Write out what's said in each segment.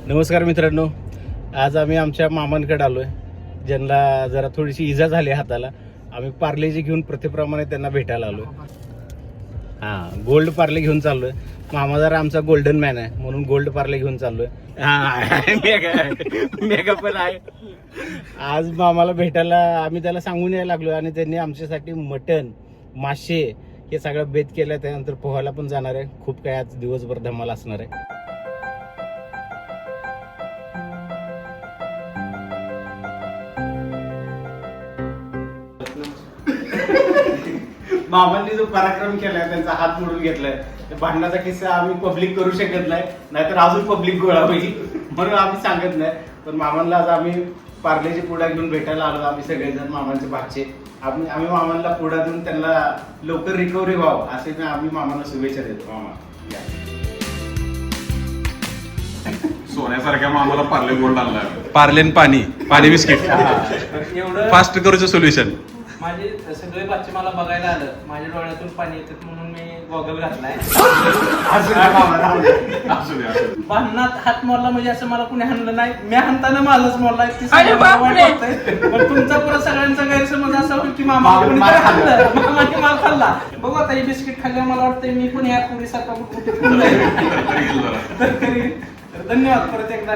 नमस्कार मित्रांनो, आज आम्ही आमच्या मामांकडे आलो आहे, ज्यांना जरा थोडीशी इजा झाली हाताला. आम्ही पार्लेजी घेऊन प्रथेप्रमाणे त्यांना भेटायला आलो. हां, गोल्ड पार्ले घेऊन चाललो आहे. मामा जरा आमचा गोल्डन मॅन आहे म्हणून गोल्ड पार्ले घेऊन चाललो आहे. हां, मेगा पण आहे. आज मामाला भेटायला आम्ही त्याला सांगून यायला लागलो आणि त्यांनी आमच्यासाठी मटण, मासे हे सगळं बेत केलं. त्यानंतर पोहायला पण जाणार आहे. खूप काय आज दिवसभर धमाल असणार आहे. मामांनी जो पराक्रम केलाय, त्यांचा हात मोडून घेतलाय, भांडणाचा किस्सा आम्ही पब्लिक करू शकत नाही, नाहीतर अजून पब्लिक गोळा होईल म्हणून आम्ही सांगत नाही. पण मामांना आज आम्ही पार्लेची पुडा घेऊन भेटायला आलो. आम्ही सगळेजण मामांचे भाचे. आम्ही मामांना पुडा देऊन त्यांना लवकर रिकव्हरी व्हावं असे आम्ही मामांना शुभेच्छा देतो. मामा सोन्यासारख्या मामाला पार्ले गोल्ड आणलाय. पार्लेन पाणी बिस्किट एवढं फास्ट करूचं सोल्युशन. माझे सगळे बच्चे मला बघायला आलं, माझ्या डोळ्यातून पाणी येतात म्हणून मी गॉगल घातलाय. भांडणात हात मोडला म्हणजे असं मला कुणी हाणलं नाही, मी हाणताना माझाच मोडलाय. पण तुमचा पुरा सगळ्यांचा गैरसमज असा होईल की मामाने माल खाल्ला. बघू आता हे बिस्किट खाल्ल्यावर मला वाटतंय मी पण या पुरीसारखा धन्यवाद परत एकदा.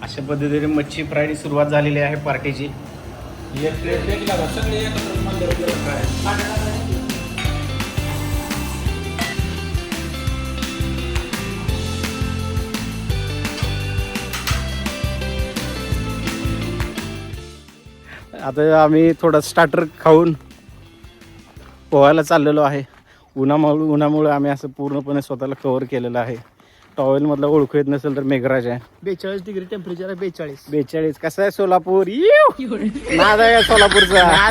अशा पद्धतीने मच्छी फ्रायची सुरुवात झालेली आहे पार्टीची. आता आम्ही थोडा स्टार्टर खाऊन पोहायला चाललेलो आहे. उन्हामुळे आम्ही असं पूर्णपणे स्वतःला कव्हर केलेलं आहे. टॉवेल मधला ओळखू येत नसेल तर मेघराज आहे. 42 डिग्री टेम्परेचर आहे. 42. कसं आहे सोलापूर? नाद आहे सोलापूरचा.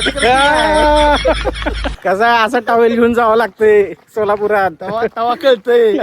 कसं आहे, असं टॉवेल घेऊन जावं लागतंय सोलापुरात, तवा कळतंय.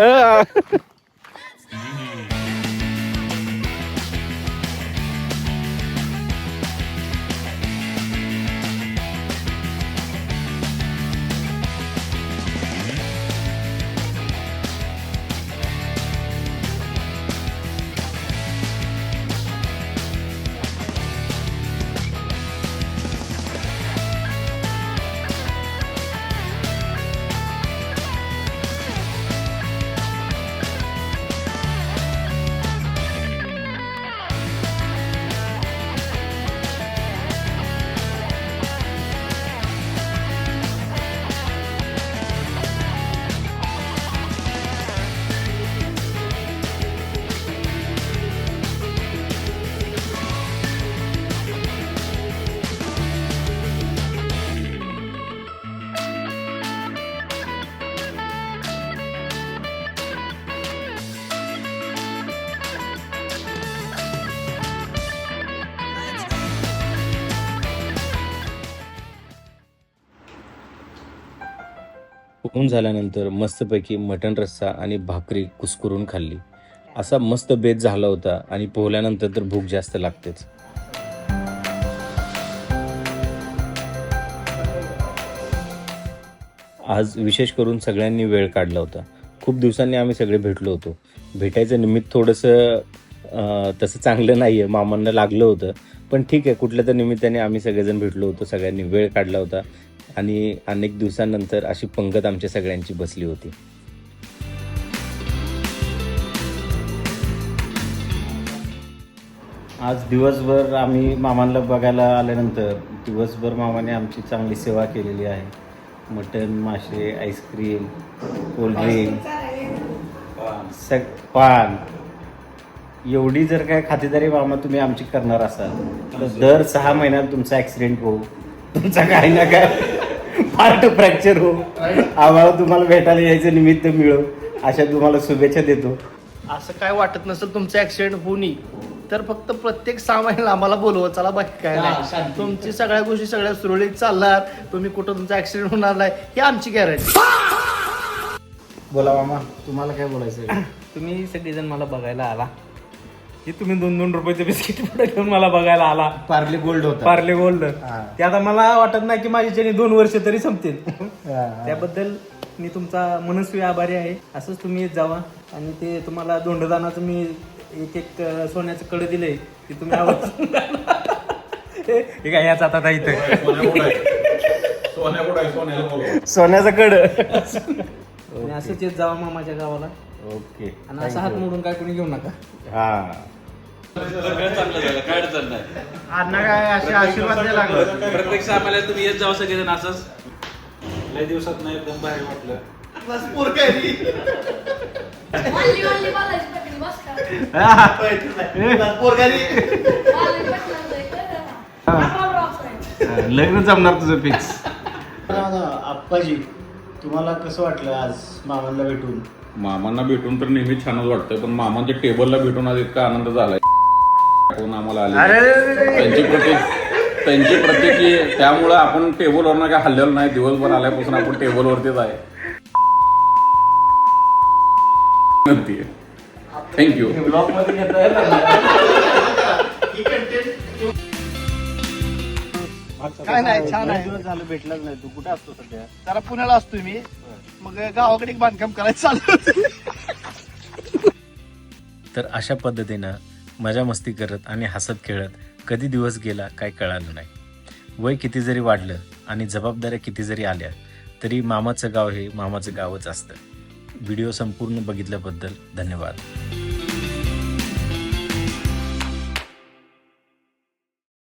पोहून झाल्यानंतर मस्तपैकी मटण रस्सा आणि भाकरी कुस्करून खाल्ली. असा मस्त बेत झाला होता आणि पोहल्यानंतर तर भूक जास्त लागतेच. आज विशेष करून सगळ्यांनी वेळ काढला होता. खूप दिवसांनी आम्ही सगळे भेटलो होतो. भेटायचं निमित्त थोडंसं तसं चांगलं नाही आहे, मामांना लागलं होतं, पण ठीक आहे, कुठल्या तर निमित्ताने आम्ही सगळेजण भेटलो होतो. सगळ्यांनी वेळ काढला होता आणि अनेक दिवसांनंतर अशी पंगत आमच्या सगळ्यांची बसली होती. आज दिवसभर आम्ही मामांना बघायला आल्यानंतर दिवसभर मामाने आमची चांगली सेवा केलेली आहे. मटण, मासे, आईस्क्रीम, कोल्ड्रिंक, पान, एवढी जर काय खातेदारी मामा तुम्ही आमची करणार असाल तर दर 6 महिन्यात तुमचा ॲक्सिडेंट हो, तुमचा काही ना काय पार्ट फ्रॅक्चर हो, आम्हाला तुम्हाला भेटायला यायचं निमित्त मिळो, अशा तुम्हाला शुभेच्छा देतो. असं काय वाटत नसेल तुमचं ऍक्सिडेंट होऊन तर फक्त प्रत्येक 6 महिन्याला आम्हाला बोलवा, चला बाकी काय नाही. तुमची सगळ्या गोष्टी सगळ्या सुरळीत चालणार, तुम्ही कुठं तुमचा ऍक्सिडेंट होणार नाही ही आमची गॅरंटी. बोला मामा, तुम्हाला काय बोलायचं? तुम्ही सगळेजण मला बघायला आला, हे तुम्ही 2-2 रुपयाचे बिस्किट पुढे घेऊन मला बघायला आला. पार्ले गोल्ड होता. पार्ले गोल्ड. ते आता मला वाटत नाही की माझी 2 वर्ष तरी संपतील. त्याबद्दल मी तुमचा मनस्वी आभारी आहे. असंच तुम्ही येत जावा आणि ते तुम्हाला दोंडदानाचं मी एक सोन्याचं कडं दिलंय ते तुम्ही आवाज हे काय याच आता इथं सोन्याचं कड. आणि असंच येत जावा मामाच्या गावाला. ओके. आणि असं हात मोडून काय कोणी घेऊ नका. हा सगळं चांगलं झालं, काय अडचण नाही. अण्णा काय असे आशीर्वाद द्यायला लागले. प्रत्येक सामाला तुम्ही येत जाऊ सगळेजण असंच. लय दिवसात नाही एकदम भारी वाटलं. वाली वाली बालाजी पटली बस का बालाजी पटली लग्न जमणार तुझं फिक्स. आप्पाजी तुम्हाला कसं वाटलं आज मामांना भेटून? मामांना भेटून तर नेहमी छानच वाटतंय, पण मामांच्या टेबलला भेटून आज इतका आनंद झालाय. कोण आम्हाला आले त्यांची प्रत्येकी, त्यामुळं आपण टेबलवर काय हल्लेलो नाही. दिवसभर आल्यापासून आपण टेबलवरतीच आहे. थँक्यू. काय नाही, छान आहे. दिवस झालं भेटलाच नाही. तू कुठे असतो सध्या? जरा पुण्याला असतोय मी, मग गावाकडे एक बांधकाम करायचं चालू होतं. तर अशा पद्धतीनं मजा मस्ती करत आणि हसत खेळत कधी दिवस गेला काय कळालं नाही. वय किती जरी वाढलं आणि जबाबदाऱ्या किती जरी आल्या तरी मामाचं गाव हे मामाचं गावच असतं. व्हिडिओ संपूर्ण बघितल्याबद्दल धन्यवाद.